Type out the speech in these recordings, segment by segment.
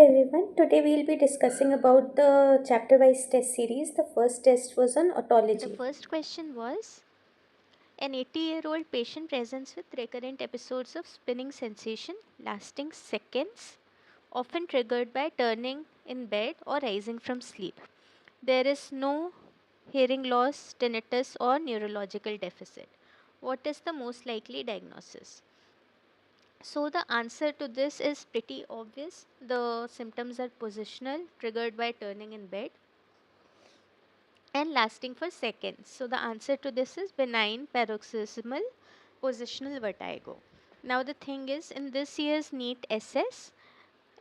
everyone. Today we'll be discussing about the chapter-wise test series. The first test was on The otology. first question was, an 80-year-old patient presents with recurrent episodes of spinning sensation lasting seconds, often triggered by turning in bed or rising from sleep. There is no hearing loss, tinnitus, or neurological deficit. What is the most likely diagnosis? So, the answer to this is pretty obvious. The symptoms are positional, triggered by turning in bed, and lasting for seconds. So the answer to this is benign paroxysmal positional vertigo. Now the thing is, in this year's NEET SS,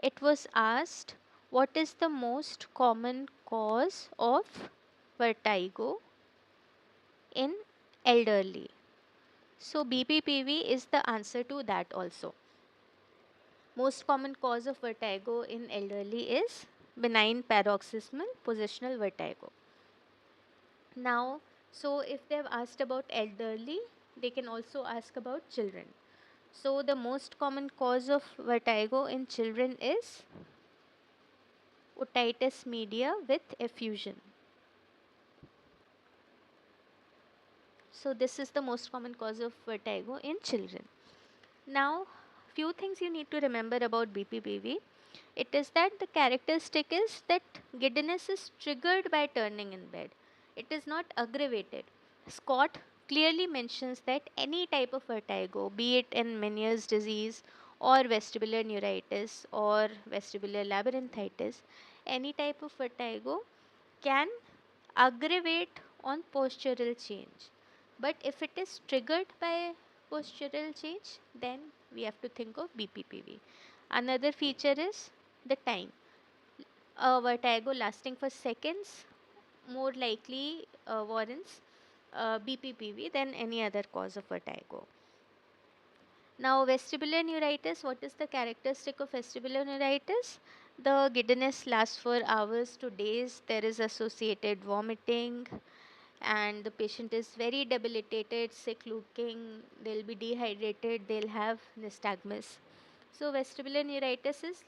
it was asked what is the most common cause of vertigo in elderly. So BPPV is the answer to that also. Most common cause of vertigo in elderly is benign paroxysmal positional vertigo. Now, so if they've asked about elderly, they can also ask about children. So the most common cause of vertigo in children is otitis media with effusion. So this is the most common cause of vertigo in children. Now, few things you need to remember about BPPV. It is that the characteristic is that giddiness is triggered by turning in bed. It is not aggravated. Scott clearly mentions that any type of vertigo, be it in Meniere's disease or vestibular neuritis or vestibular labyrinthitis, any type of vertigo can aggravate on postural change. But if it is triggered by postural change, then we have to think of BPPV. Another feature is the time. A vertigo lasting for seconds more likely warrants BPPV than any other cause of vertigo. Now, vestibular neuritis, what is the characteristic of vestibular neuritis? The giddiness lasts for hours to days. There is associated vomiting, and the patient is very debilitated, sick looking, they'll be dehydrated, they'll have nystagmus. So, vestibular neuritis is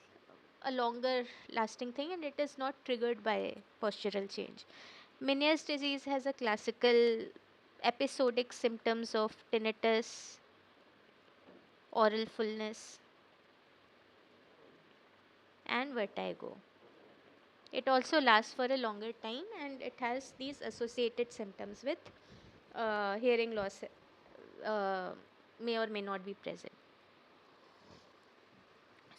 a longer lasting thing and it is not triggered by postural change. Meniere's disease has a classical episodic symptoms of tinnitus, oral fullness, and vertigo. It also lasts for a longer time and it has these associated symptoms with hearing loss may or may not be present.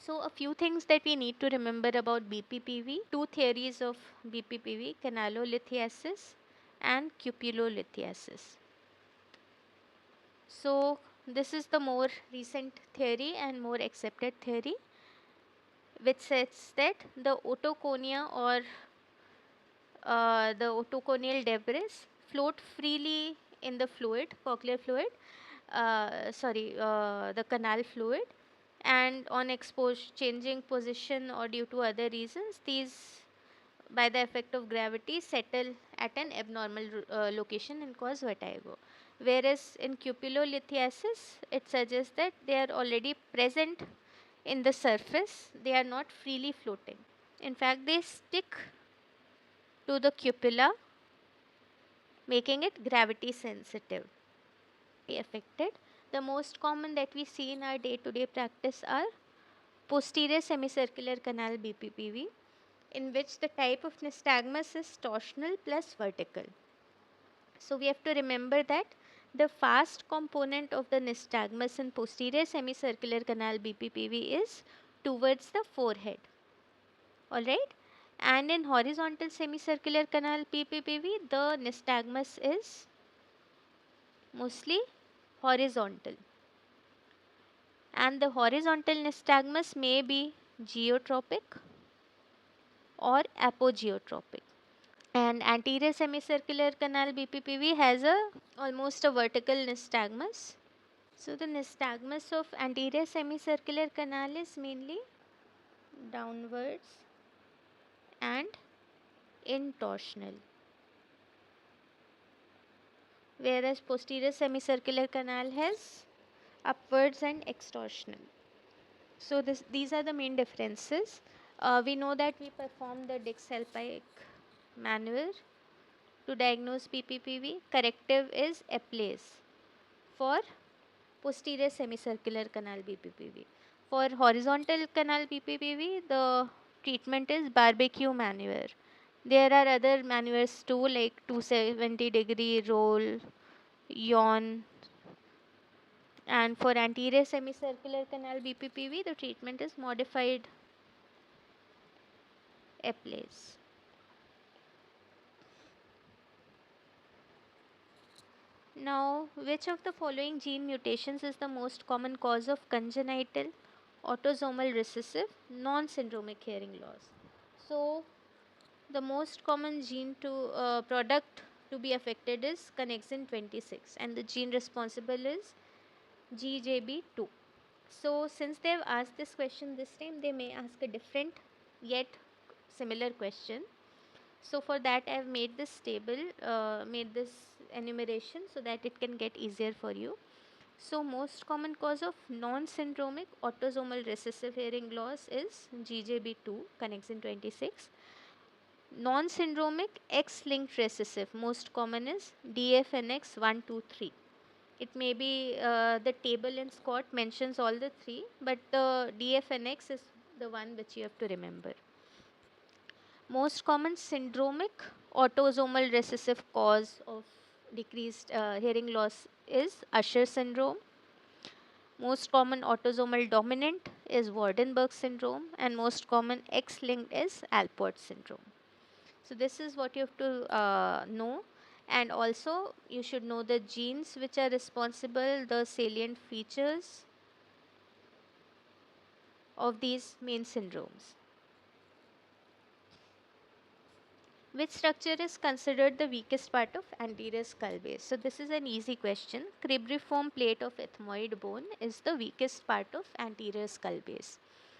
So, a few things that we need to remember about BPPV. Two theories of BPPV, canalolithiasis and cupulolithiasis. So, this is the more recent theory and more accepted theory, which says that the otoconia or the otoconial debris float freely in the fluid, cochlear fluid, the canal fluid, and on changing position or due to other reasons, these by the effect of gravity settle at an abnormal location and cause vertigo. Whereas in cupulolithiasis, it suggests that they are already present in the surface, they are not freely floating. In fact, they stick to the cupula, making it gravity sensitive. Affected. The most common that we see in our day to day practice are posterior semicircular canal BPPV, in which the type of nystagmus is torsional plus vertical. So we have to remember that the fast component of the nystagmus in posterior semicircular canal BPPV is towards the forehead. Alright? And in horizontal semicircular canal BPPV, the nystagmus is mostly horizontal. And the horizontal nystagmus may be geotropic or apogeotropic. And anterior semicircular canal BPPV has almost a vertical nystagmus. So the nystagmus of anterior semicircular canal is mainly downwards and intorsional, whereas posterior semicircular canal has upwards and extorsional. So these are the main differences. We know that we perform the 𝐃𝐽𝐽 maneuver to diagnose PPPV. Corrective is 𝐴𝐵LASE for posterior semicircular canal BPPV. For horizontal canal BPPV, the treatment is barbecue maneuver. There are other maneuvers too, like 270-degree roll, yawn, and for anterior semicircular canal BPPV, the treatment is modified 𝐴𝐵LASE. Now, which of the following gene mutations is the most common cause of congenital autosomal recessive non-syndromic hearing loss? So, the most common gene to product to be affected is connexin 26, and the gene responsible is 𝐺JB2. So, since they have asked this question this time, they may ask a different yet similar question. So for that I have made this table, made this enumeration so that it can get easier for you. So most common cause of non-syndromic autosomal recessive hearing loss is 𝐺JB2, connexin 26. Non-syndromic X-linked recessive, most common is DFNX123. It may be the table in Scott mentions all the three, but the DFNX is the one which you have to remember. Most common syndromic autosomal recessive cause of decreased hearing loss is Usher syndrome. Most common autosomal dominant is Waardenburg syndrome, and most common X-linked is Alport syndrome. So this is what you have to know, and also you should know the genes which are responsible, the salient features of these main syndromes. Which structure is considered the weakest part of anterior skull base? So this is an easy question. Cribriform plate of ethmoid bone is the weakest part of anterior skull base.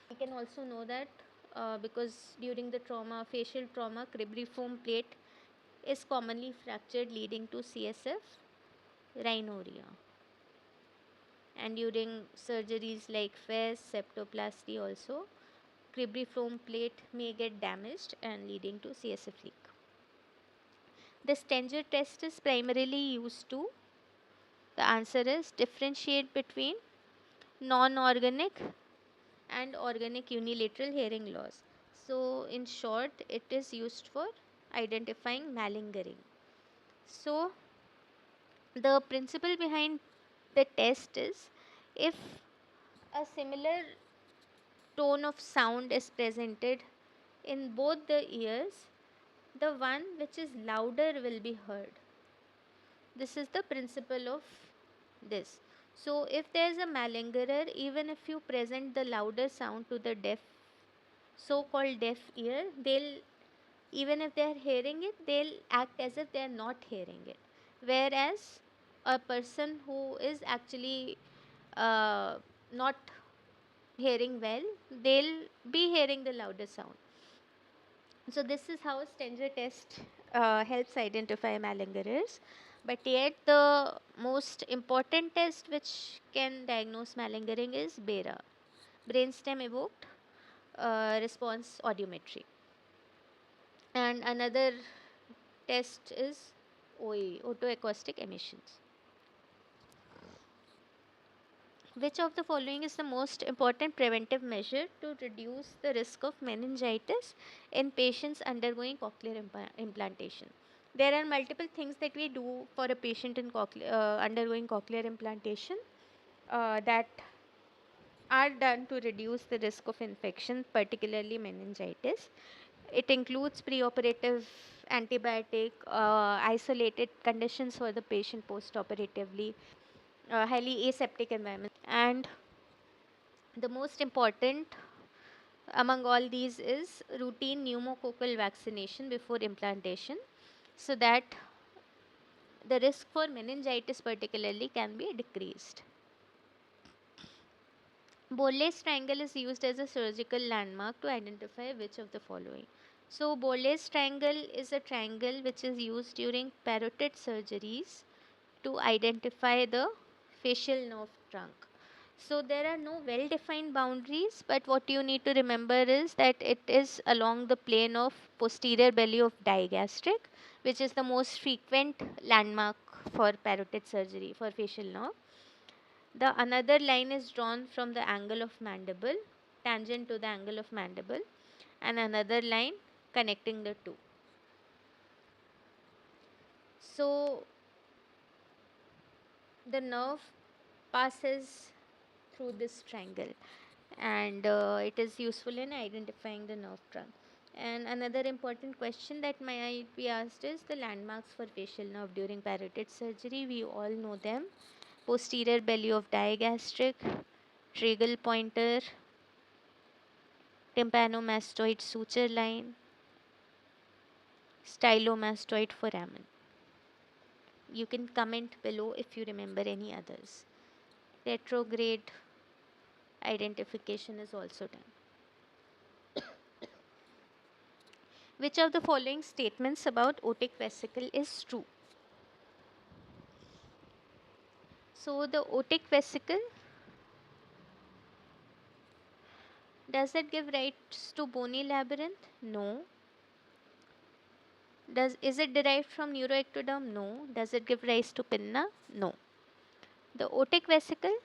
We can also know that because during the trauma, facial trauma, cribriform plate is commonly fractured, leading to CSF rhinorrhea. And during surgeries like FES, septoplasty also, cribriform plate may get damaged and leading to CSF leak. The Stenger test is primarily used to, the answer is differentiate between non-organic and organic unilateral hearing loss. So in short, it is used for identifying malingering. So the principle behind the test is, if a similar tone of sound is presented in both the ears, the one which is louder will be heard. This is the principle of this. So if there is a malingerer, even if you present the louder sound to the deaf, so-called deaf ear, they'll, even if they are hearing it, they'll act as if they are not hearing it. Whereas a person who is actually not hearing well, they'll be hearing the louder sound. So this is how Stenger test helps identify malingerers. But yet the most important test which can diagnose malingering is BERA, brainstem evoked response audiometry. And another test is OAE, otoacoustic emissions. Which of the following is the most important preventive measure to reduce the risk of meningitis in patients undergoing cochlear implantation? There are multiple things that we do for a patient in undergoing cochlear implantation that are done to reduce the risk of infection, particularly meningitis. It includes preoperative antibiotic, isolated conditions for the patient postoperatively, highly aseptic environment, and the most important among all these is routine pneumococcal vaccination before implantation, so that the risk for meningitis particularly can be decreased. Borlase triangle is used as a surgical landmark to identify which of the following. So Borlase triangle is a triangle which is used during parotid surgeries to identify the facial nerve trunk. So there are no well defined boundaries, but what you need to remember is that it is along the plane of posterior belly of digastric, which is the most frequent landmark for parotid surgery for facial nerve. The another line is drawn from the angle of mandible, tangent to the angle of mandible, and another line connecting the two. So the nerve passes through this triangle, and it is useful in identifying the nerve trunk. And another important question that might be asked is the landmarks for facial nerve during parotid surgery. We all know them: posterior belly of digastric, tragal pointer, tympanomastoid suture line, stylomastoid foramen. You can comment below if you remember any others. Retrograde identification is also done. Which of the following statements about otic vesicle is true? So the otic vesicle, does it give rise to bony labyrinth? No. Is it derived from neuroectoderm? No. Does it give rise to pinna? No. The otic vesicle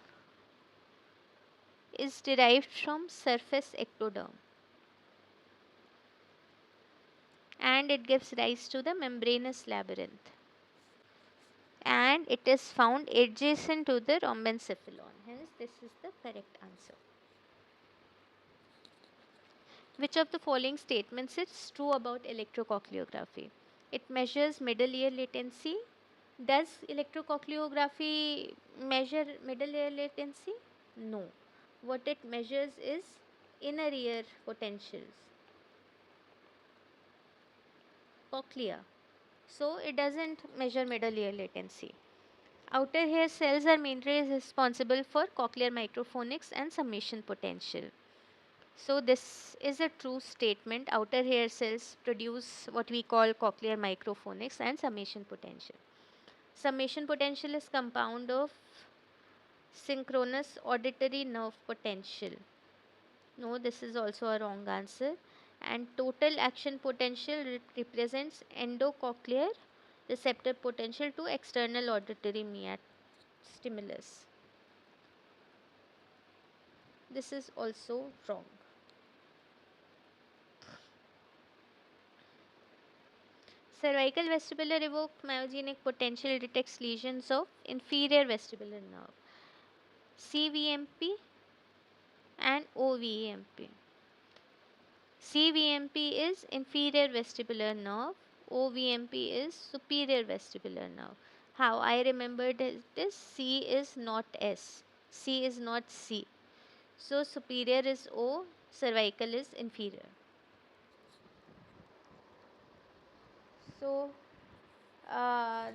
is derived from surface ectoderm, and it gives rise to the membranous labyrinth, and it is found adjacent to the rhombencephalon. Hence, this is the correct answer. Which of the following statements is true about electrocochleography? It measures middle ear latency. Does electrocochleography measure middle ear latency? No. What it measures is inner ear potentials, cochlea. So it doesn't measure middle ear latency. Outer hair cells are mainly responsible for cochlear microphonics and summation potential. So this is a true statement. Outer hair cells produce what we call cochlear microphonics and summation potential. Summation potential is compound of synchronous auditory nerve potential. No, this is also a wrong answer. And total action potential represents endocochlear receptor potential to external auditory stimulus. This is also wrong. Cervical vestibular evoked myogenic potential detects lesions of inferior vestibular nerve, CVMP and OVMP. CVMP is inferior vestibular nerve, OVMP is superior vestibular nerve. How I remembered it is C is not S, C is not C. So superior is O, cervical is inferior. So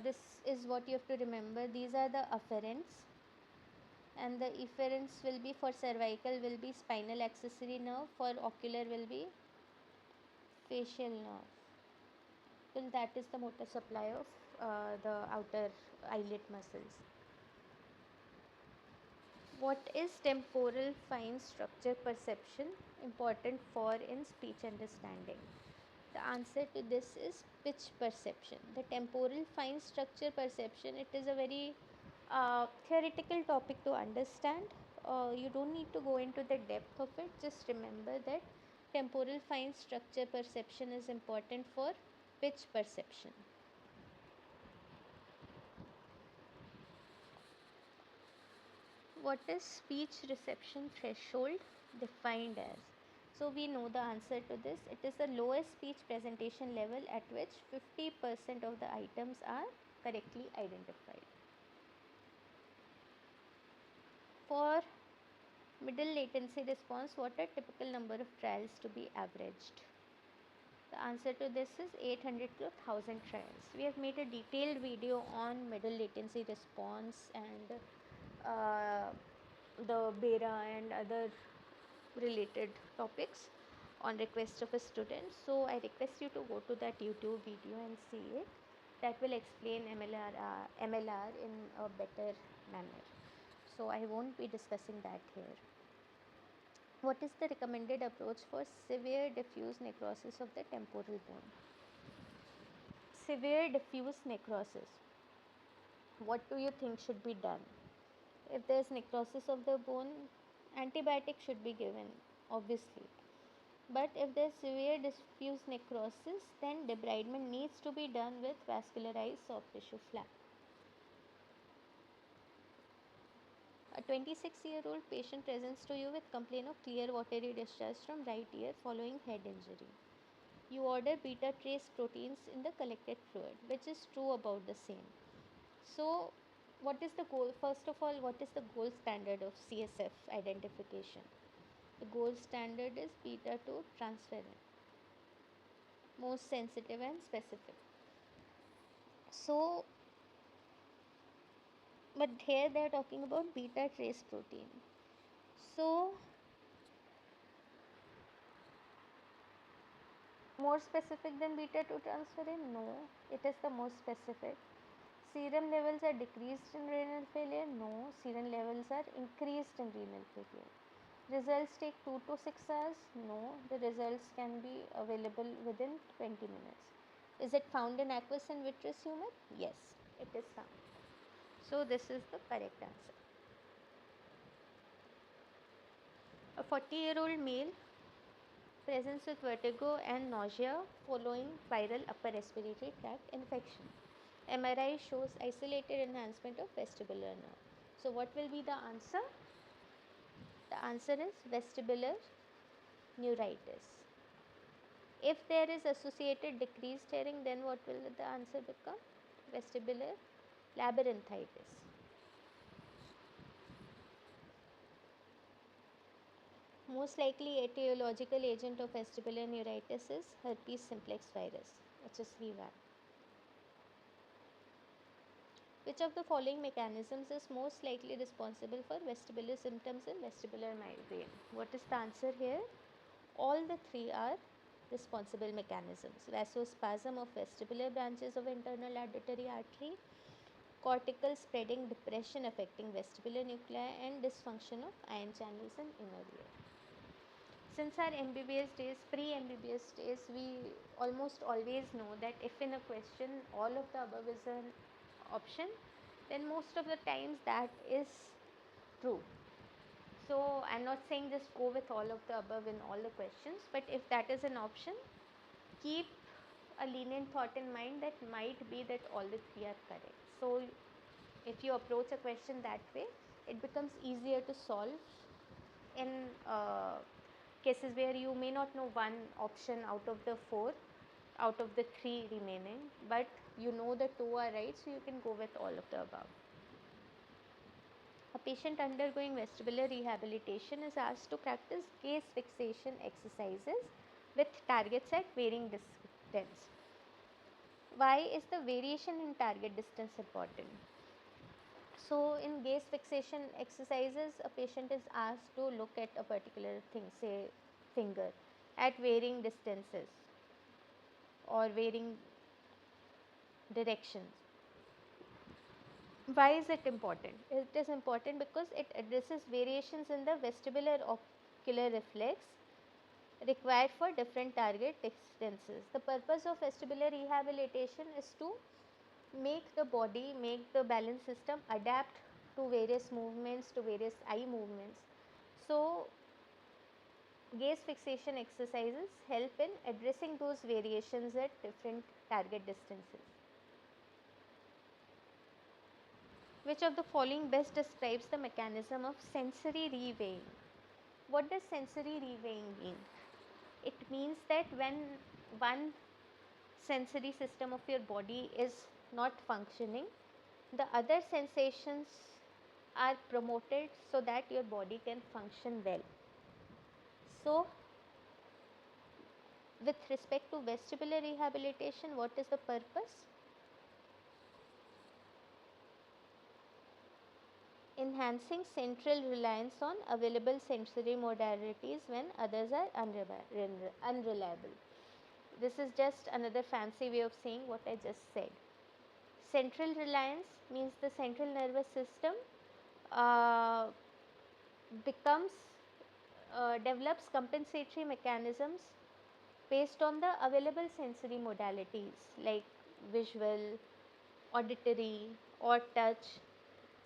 this is what you have to remember. These are the afferents, and the efferents will be for cervical will be spinal accessory nerve, for ocular will be facial nerve. Well, that is the motor supply of the outer eyelid muscles. What is temporal fine structure perception important for in speech understanding? The answer to this is pitch perception. The temporal fine structure perception, it is a very theoretical topic to understand. You don't need to go into the depth of it. Just remember that temporal fine structure perception is important for pitch perception. What is speech reception threshold defined as? So we know the answer to this. It is the lowest speech presentation level at which 50% of the items are correctly identified. For middle latency response, what are typical number of trials to be averaged? The answer to this is 800 to 1000 trials. We have made a detailed video on middle latency response and the BERA and other related topics on request of a student. So I request you to go to that YouTube video and see it. That will explain MLR in a better manner. so I won't be discussing that here. What is the recommended approach for severe diffuse necrosis of the temporal bone? Severe diffuse necrosis. What do you think should be done? If there's necrosis of the bone, antibiotic should be given, obviously. But if there's severe diffuse necrosis, then debridement needs to be done with vascularized soft tissue flap. A 26-year-old patient presents to you with complaint of clear watery discharge from right ear following head injury. You order beta trace proteins in the collected fluid, which is true about the same. So, what is the goal? First of all, what is the gold standard of CSF identification? The gold standard is beta 2 transferrin, most sensitive and specific. So, but here they are talking about beta trace protein. So, more specific than beta 2 transferrin? No, it is the most specific. Serum levels are decreased in renal failure? No, serum levels are increased in renal failure. Results take 2 to 6 hours? No, the results can be available within 20 minutes. Is it found in aqueous and vitreous humor? Yes, it is found. So, this is the correct answer. A 40-year-old male presents with vertigo and nausea following viral upper respiratory tract infection. MRI shows isolated enhancement of vestibular nerve. So, what will be the answer? The answer is vestibular neuritis. If there is associated decreased hearing, then what will the answer become? Vestibular labyrinthitis. Most likely etiological agent of vestibular neuritis is herpes simplex virus, HSV1. Which of the following mechanisms is most likely responsible for vestibular symptoms in vestibular migraine? What is the answer here? All the three are responsible mechanisms. Vasospasm of vestibular branches of internal auditory artery, cortical spreading depression affecting vestibular nuclei, and dysfunction of ion channels in inner ear. Since our MBBS days, pre-MBBS days, we almost always know that if in a question all of the above is an option, then most of the times that is true. So I'm not saying just go with all of the above in all the questions, but if that is an option, keep a lenient thought in mind that might be that all the three are correct. So if you approach a question that way, it becomes easier to solve in cases where you may not know one option out of the four, out of the three remaining, but you know the two are right, so you can go with all of the above. A patient undergoing vestibular rehabilitation is asked to practice gaze fixation exercises with targets at varying distance. Why is the variation in target distance important? So, in gaze fixation exercises, a patient is asked to look at a particular thing, say finger, at varying distances or varying directions. Why is it important? It is important because it addresses variations in the vestibular ocular reflex required for different target distances. The purpose of vestibular rehabilitation is to make the body, make the balance system adapt to various movements, to various eye movements. So, gaze fixation exercises help in addressing those variations at different target distances. Which of the following best describes the mechanism of sensory reweighing? What does sensory reweighing mean? It means that when one sensory system of your body is not functioning, the other sensations are promoted so that your body can function well. So, with respect to vestibular rehabilitation, what is the purpose? Enhancing central reliance on available sensory modalities when others are unreliable. This is just another fancy way of saying what I just said. Central reliance means the central nervous system uh, becomes develops compensatory mechanisms based on the available sensory modalities like visual, auditory or touch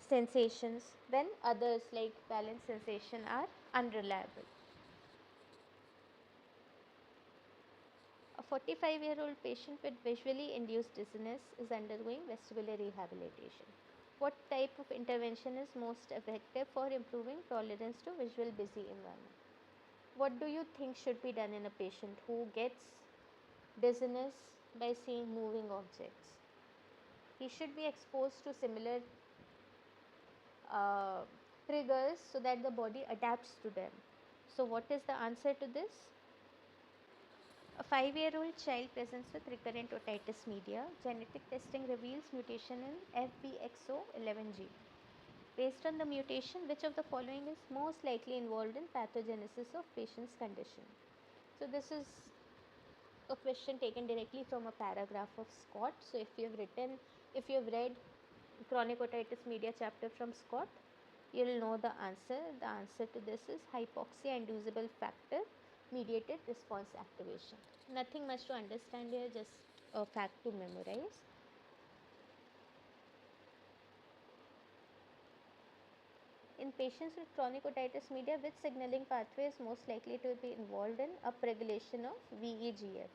sensations, when others like balance sensation are unreliable. A 45-year-old patient with visually induced dizziness is undergoing vestibular rehabilitation. What type of intervention is most effective for improving tolerance to visual busy environment? What do you think should be done in a patient who gets dizziness by seeing moving objects? He should be exposed to similar uh, triggers so that the body adapts to them. So, what is the answer to this? A 5-year-old child presents with recurrent otitis media. Genetic testing reveals mutation in FBXO11 gene. Based on the mutation, which of the following is most likely involved in pathogenesis of patient's condition? So, this is a question taken directly from a paragraph of Scott. So, if you have read chronic otitis media chapter from Scott, you will know the answer. The answer to this is hypoxia inducible factor mediated response activation. Nothing much to understand here, just a fact to memorize. In patients with chronic otitis media, which signaling pathway is most likely to be involved in upregulation of VEGF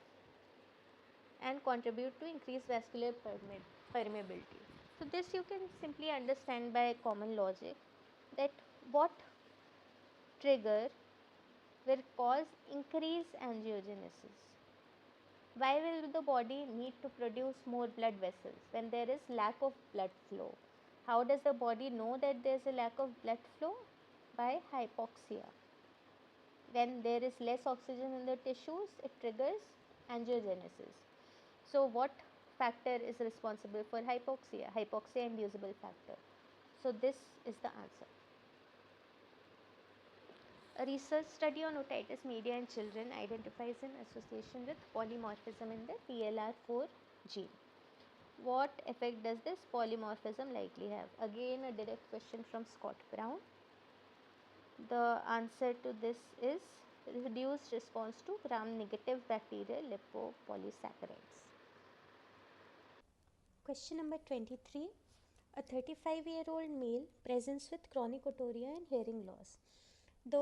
and contribute to increased vascular permeability? So, this you can simply understand by common logic that what trigger will cause increased angiogenesis. Why will the body need to produce more blood vessels when there is lack of blood flow? How does the body know that there is a lack of blood flow? By hypoxia. When there is less oxygen in the tissues, it triggers angiogenesis. So, what factor is responsible for hypoxia? Hypoxia inducible factor. So, this is the answer. A research study on otitis media in children identifies an association with polymorphism in the TLR4 gene. What effect does this polymorphism likely have? Again, a direct question from Scott Brown. The answer to this is reduced response to gram-negative bacterial lipopolysaccharides. Question number 23. A 35-year-old male presents with chronic otorrhea and hearing loss. The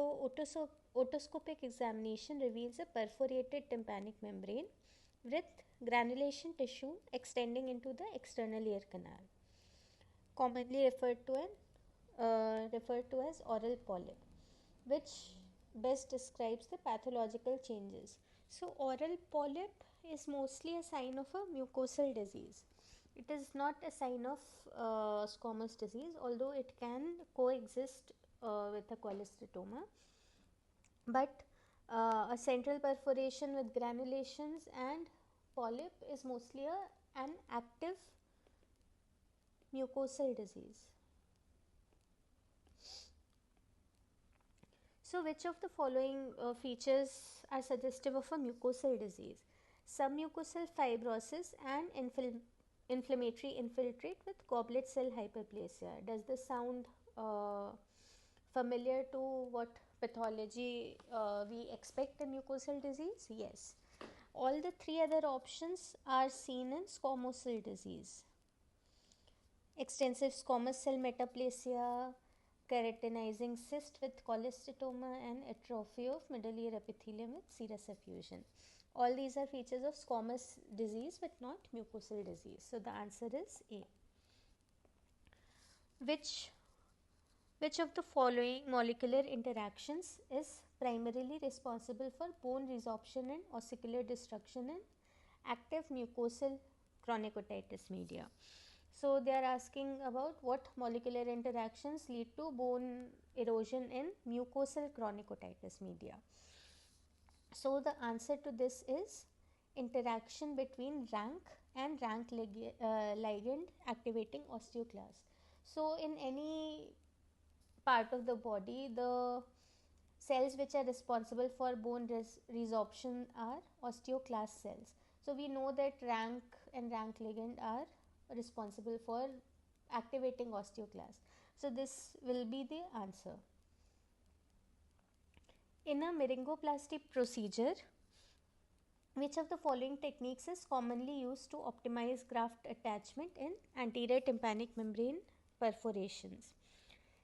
otoscopic examination reveals a perforated tympanic membrane with granulation tissue extending into the external ear canal, commonly referred to as oral polyp, which best describes the pathological changes. So, oral polyp is mostly a sign of a mucosal disease. It is not a sign of squamous disease, although it can coexist with a cholesteatoma. But a central perforation with granulations and polyp is mostly an active mucosal disease. So, which of the following features are suggestive of a mucosal disease? Submucosal fibrosis and inflammatory infiltrate with goblet cell hyperplasia. Does this sound familiar to what pathology we expect in mucosal disease? Yes. All the three other options are seen in squamosal disease. Extensive squamous cell metaplasia, keratinizing cyst with cholesteatoma, and atrophy of middle ear epithelium with serous effusion. All these are features of squamous disease but not mucosal disease. So the answer is A. Which of the following molecular interactions is primarily responsible for bone resorption and ossicular destruction in active mucosal chronic otitis media? So, they are asking about what molecular interactions lead to bone erosion in mucosal chronic otitis media. So, the answer to this is interaction between rank and rank ligand activating osteoclast. So, in any part of the body, the cells which are responsible for bone resorption are osteoclast cells. So, we know that rank and rank ligand are responsible for activating osteoclast. So this will be the answer. In a meringoplasty procedure, which of the following techniques is commonly used to optimize graft attachment in anterior tympanic membrane perforations?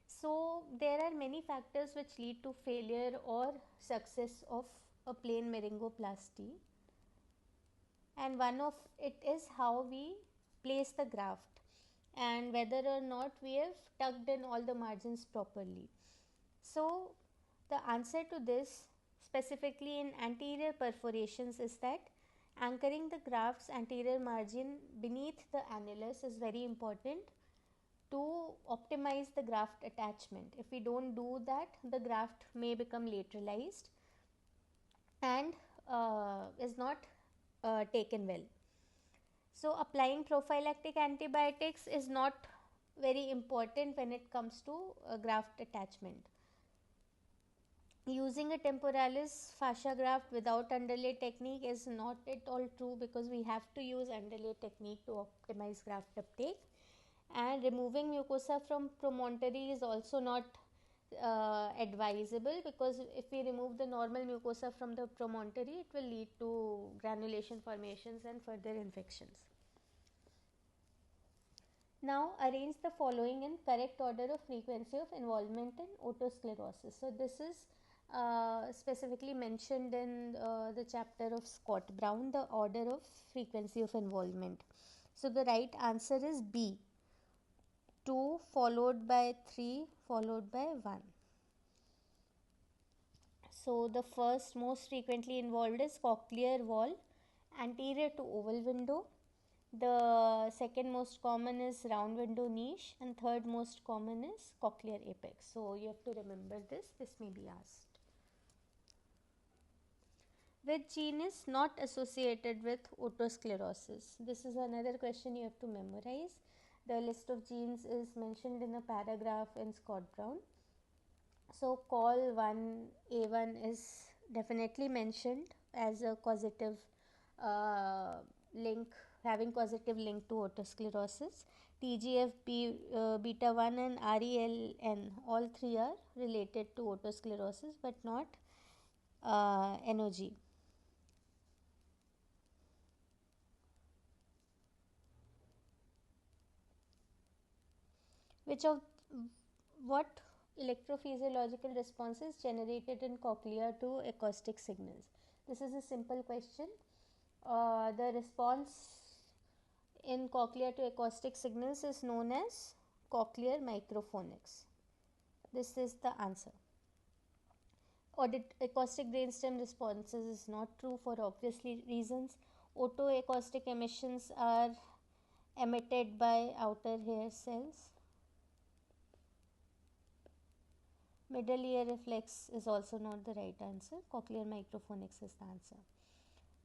So there are many factors which lead to failure or success of a plain meringoplasty, and one of it is how we place the graft and whether or not we have tucked in all the margins properly. So the answer to this, specifically in anterior perforations, is that anchoring the graft's anterior margin beneath the annulus is very important to optimize the graft attachment. If we don't do that, the graft may become lateralized and is not taken well. So applying prophylactic antibiotics is not very important when it comes to graft attachment. Using a temporalis fascia graft without underlay technique is not at all true, because we have to use underlay technique to optimize graft uptake. And removing mucosa from promontory is also not advisable, because if we remove the normal mucosa from the promontory, it will lead to granulation formations and further infections. Now arrange the following in correct order of frequency of involvement in otosclerosis. So this is specifically mentioned in the chapter of Scott Brown, the order of frequency of involvement. So the right answer is B, 2 followed by 3 followed by 1. So the first most frequently involved is cochlear wall anterior to oval window. The second most common is round window niche, and third most common is cochlear apex. So you have to remember this may be asked. Which gene is not associated with otosclerosis? This is another question you have to memorize. The list of genes is mentioned in a paragraph in Scott Brown. So COL1A1 is definitely mentioned as a causative link, having causative link to otosclerosis. TGF beta 1 and RELN, all three are related to otosclerosis but not NOG. What electrophysiological response is generated in cochlea to acoustic signals? This is a simple question. The response in cochlea to acoustic signals is known as cochlear microphonics. This is the answer. Acoustic brainstem responses is not true for obvious reasons. Otoacoustic emissions are emitted by outer hair cells. Middle ear reflex is also not the right answer. Cochlear microphonics is the answer.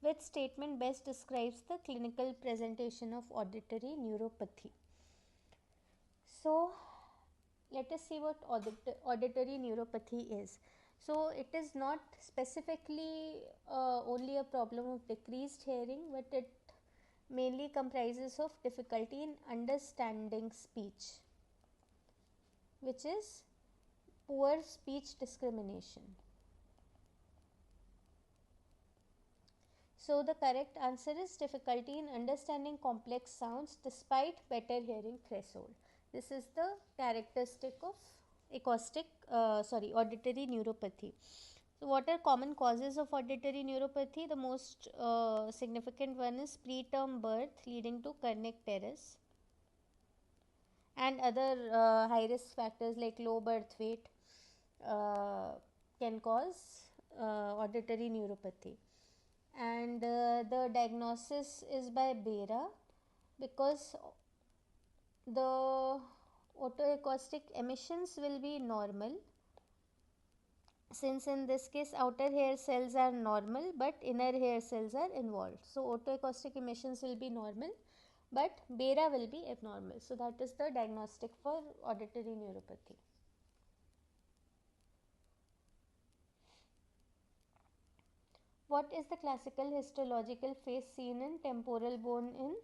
Which statement best describes the clinical presentation of auditory neuropathy? So let us see what auditory neuropathy is. So it is not specifically only a problem of decreased hearing, but it mainly comprises of difficulty in understanding speech, which is poor speech discrimination. So the correct answer is difficulty in understanding complex sounds despite better hearing threshold. This is the characteristic of auditory neuropathy. So what are common causes of auditory neuropathy? The most significant one is preterm birth leading to cornec teres, and other high risk factors like low birth weight can cause auditory neuropathy. And the diagnosis is by BERA, because the otoacoustic emissions will be normal, since in this case outer hair cells are normal but inner hair cells are involved. So otoacoustic emissions will be normal but BERA will be abnormal. So that is the diagnostic for auditory neuropathy. What is the classical histological phase seen in temporal bone in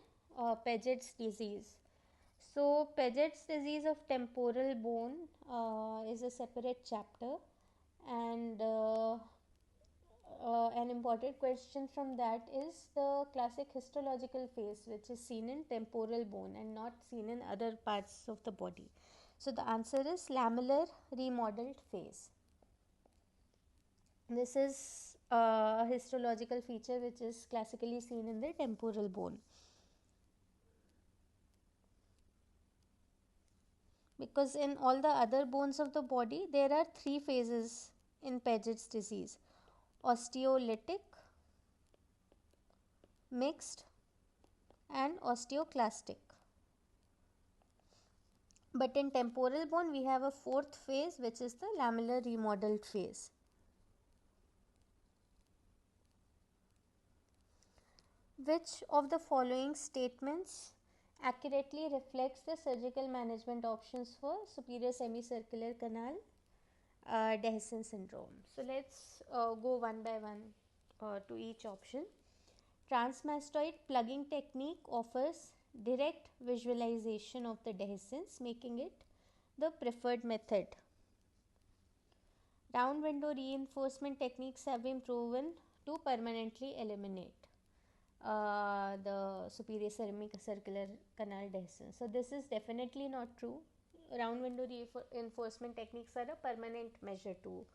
Paget's disease? So, Paget's disease of temporal bone is a separate chapter, and an important question from that is the classic histological phase, which is seen in temporal bone and not seen in other parts of the body. So, the answer is lamellar remodeled phase. This is a histological feature which is classically seen in the temporal bone. Because in all the other bones of the body, there are three phases in Paget's disease: osteolytic, mixed, and osteoclastic. But in temporal bone, we have a fourth phase, which is the lamellar remodeled phase. Which of the following statements accurately reflects the surgical management options for superior semicircular canal dehiscence syndrome? So let's go one by one to each option. Transmastoid plugging technique offers direct visualization of the dehiscence, making it the preferred method. Round window reinforcement techniques have been proven to permanently eliminate the superior semicircular canal dehiscence. So this is definitely not true. Round window reinforcement techniques are a permanent measure to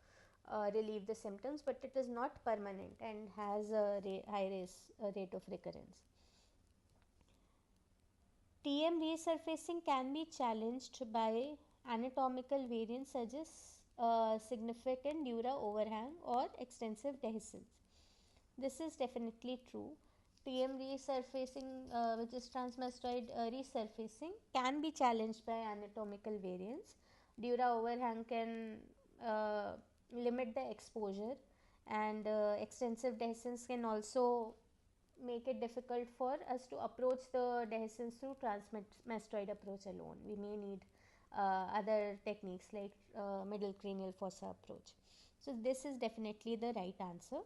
relieve the symptoms, but it is not permanent and has a high rate of recurrence. TM resurfacing can be challenged by anatomical variants such as significant dura overhang or extensive dehiscence. This is definitely true. TM resurfacing, which is transmastoid resurfacing, can be challenged by anatomical variants. Dura overhang can limit the exposure, and extensive dehiscence can also make it difficult for us to approach the dehiscence through transmastoid approach alone. We may need other techniques like middle cranial fossa approach. So this is definitely the right answer.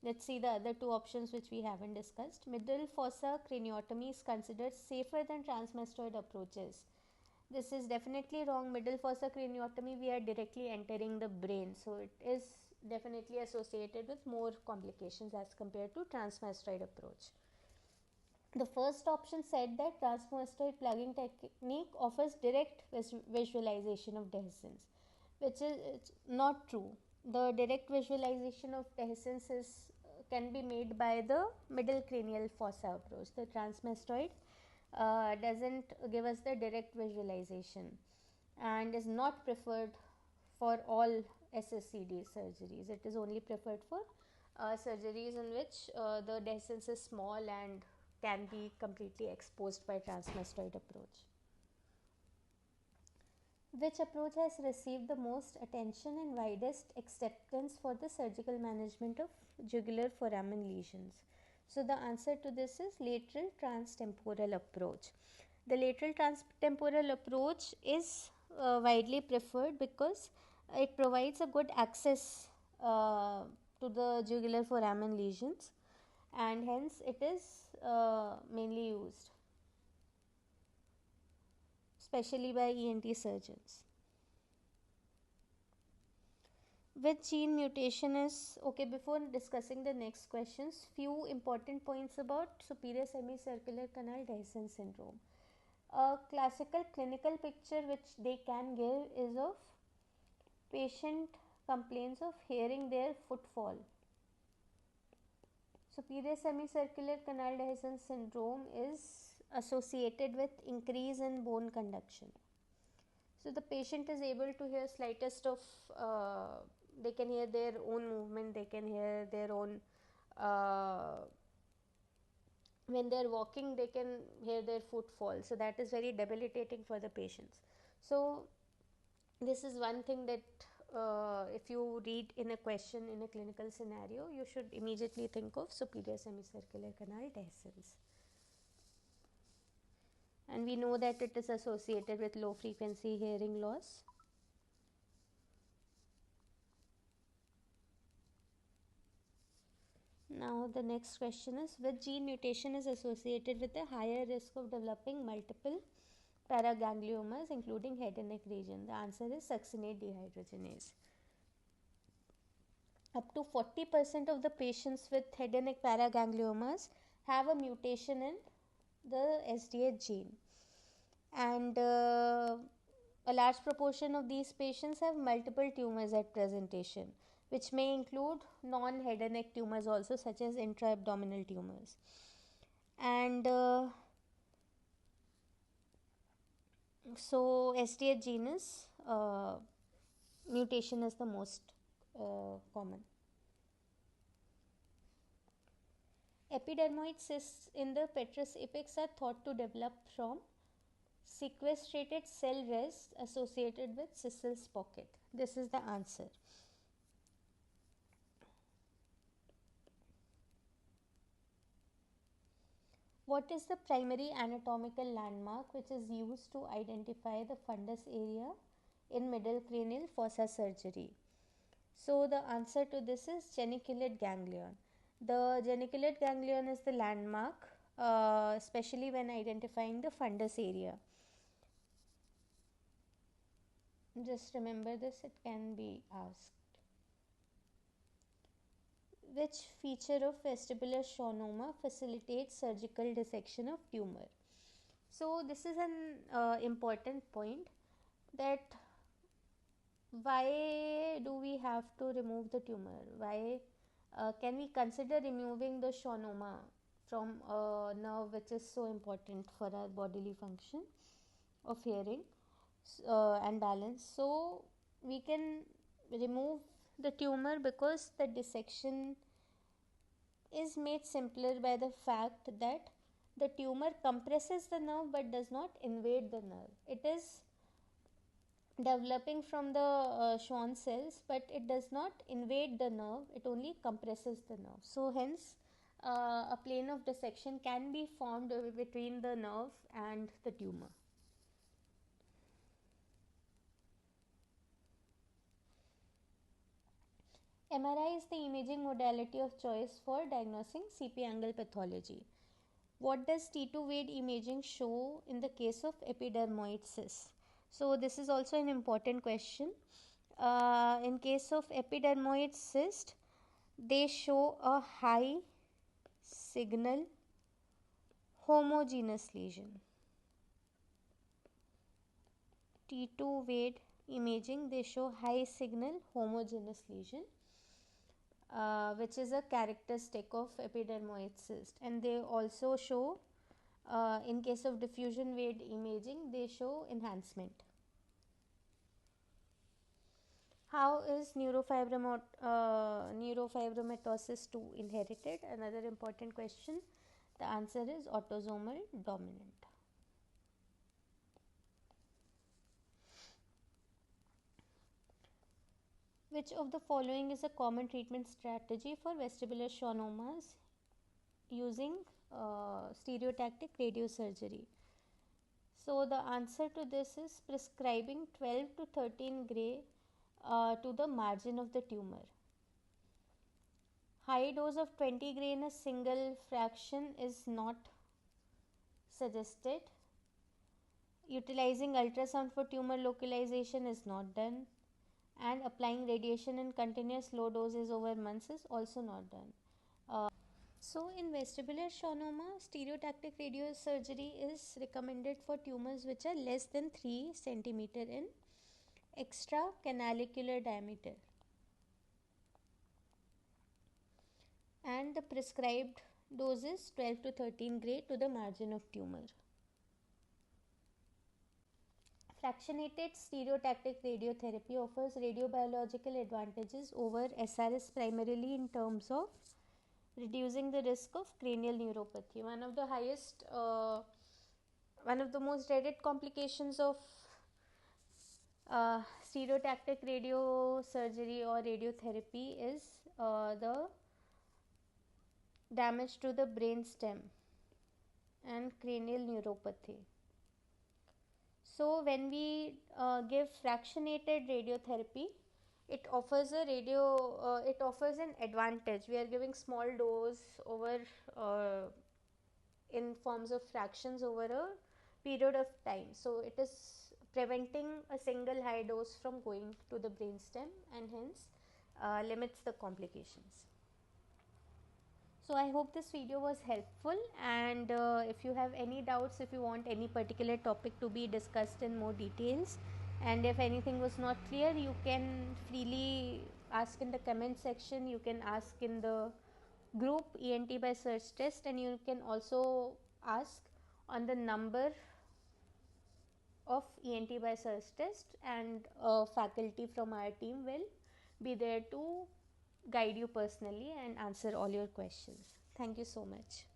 Let's see the other two options which we haven't discussed. Middle fossa craniotomy is considered safer than transmastoid approaches. This is definitely wrong. Middle fossa craniotomy, we are directly entering the brain, so it is definitely associated with more complications as compared to transmastoid approach. The first option said that transmastoid plugging technique offers direct visualization of dehiscence, which is not true. The direct visualization of dehiscence can be made by the middle cranial fossa approach. The transmastoid doesn't give us the direct visualization and is not preferred for all SSCD surgeries. It is only preferred for surgeries in which the dehiscence is small and can be completely exposed by transmastoid approach. Which approach has received the most attention and widest acceptance for the surgical management of jugular foramen lesions? So the answer to this is lateral transtemporal approach. The lateral transtemporal approach is widely preferred because it provides a good access to the jugular foramen lesions, and hence it is mainly used, especially by ENT surgeons. Which gene mutation is, okay, before discussing the next questions, few important points about superior semicircular canal dehiscence syndrome. A classical clinical picture which they can give is of patient complaints of hearing their footfall. Superior semicircular canal dehiscence syndrome is associated with increase in bone conduction. So the patient is able to hear slightest of, they can hear their own movement, they can hear their own, when they are walking they can hear their footfall. So that is very debilitating for the patients. So this is one thing that if you read in a question in a clinical scenario, you should immediately think of superior semicircular canal dehiscence. And we know that it is associated with low frequency hearing loss. Now the next question is, which gene mutation is associated with a higher risk of developing multiple paragangliomas including head and neck region? The answer is succinate dehydrogenase. Up to 40% of the patients with head and neck paragangliomas have a mutation in the SDH gene, and a large proportion of these patients have multiple tumors at presentation, which may include non-head and neck tumors also, such as intra-abdominal tumors. And so SDH genus mutation is the most common. Epidermoid cysts in the petrous apex are thought to develop from sequestrated cell rests associated with Sissel's pocket. This is the answer. What is the primary anatomical landmark which is used to identify the fundus area in middle cranial fossa surgery? So the answer to this is geniculate ganglion. The geniculate ganglion is the landmark, especially when identifying the fundus area. Just remember this, it can be asked. Which feature of vestibular schwannoma facilitates surgical dissection of tumor? So this is an important point, that why do we have to remove the tumor? Why can we consider removing the schwannoma from a nerve which is so important for our bodily function of hearing and balance? So we can remove the tumor because the dissection is made simpler by the fact that the tumor compresses the nerve but does not invade the nerve. It is developing from the Schwann cells, but it does not invade the nerve, it only compresses the nerve. So hence a plane of dissection can be formed between the nerve and the tumor. MRI is the imaging modality of choice for diagnosing CP angle pathology. What does T2 Wade imaging show in the case of epidermoid cysts? So this is also an important question. In case of epidermoid cyst, they show a high signal homogeneous lesion. T2 Wade imaging, they show high signal homogeneous lesion, which is a characteristic of epidermoid cyst, and they also show in case of diffusion Wade imaging, they show enhancement. How is neurofibromatosis 2 inherited? Another important question. The answer is autosomal dominant. Which of the following is a common treatment strategy for vestibular schwannomas using stereotactic radiosurgery? So the answer to this is prescribing 12 to 13 gray to the margin of the tumor. High dose of 20 gray in a single fraction is not suggested. Utilizing ultrasound for tumor localization is not done, and applying radiation in continuous low doses over months is also not done. So in vestibular schwannoma, stereotactic radiosurgery is recommended for tumors which are less than 3 cm in extracanalicular diameter, and the prescribed dose is 12 to 13 gray to the margin of tumor. Fractionated stereotactic radiotherapy offers radiobiological advantages over SRS primarily in terms of reducing the risk of cranial neuropathy. One of the most dreaded complications of stereotactic radiosurgery or radiotherapy is the damage to the brain stem and cranial neuropathy. So when we give fractionated radiotherapy, it offers an advantage. We are giving small dose over in forms of fractions over a period of time. So it is preventing a single high dose from going to the brainstem and hence limits the complications. So I hope this video was helpful, and if you have any doubts, if you want any particular topic to be discussed in more details, and if anything was not clear, you can freely ask in the comment section. You can ask in the group ENT by Surgtest, and you can also ask on the number of ENT by Surgtest, and faculty from our team will be there to guide you personally and answer all your questions. Thank you so much.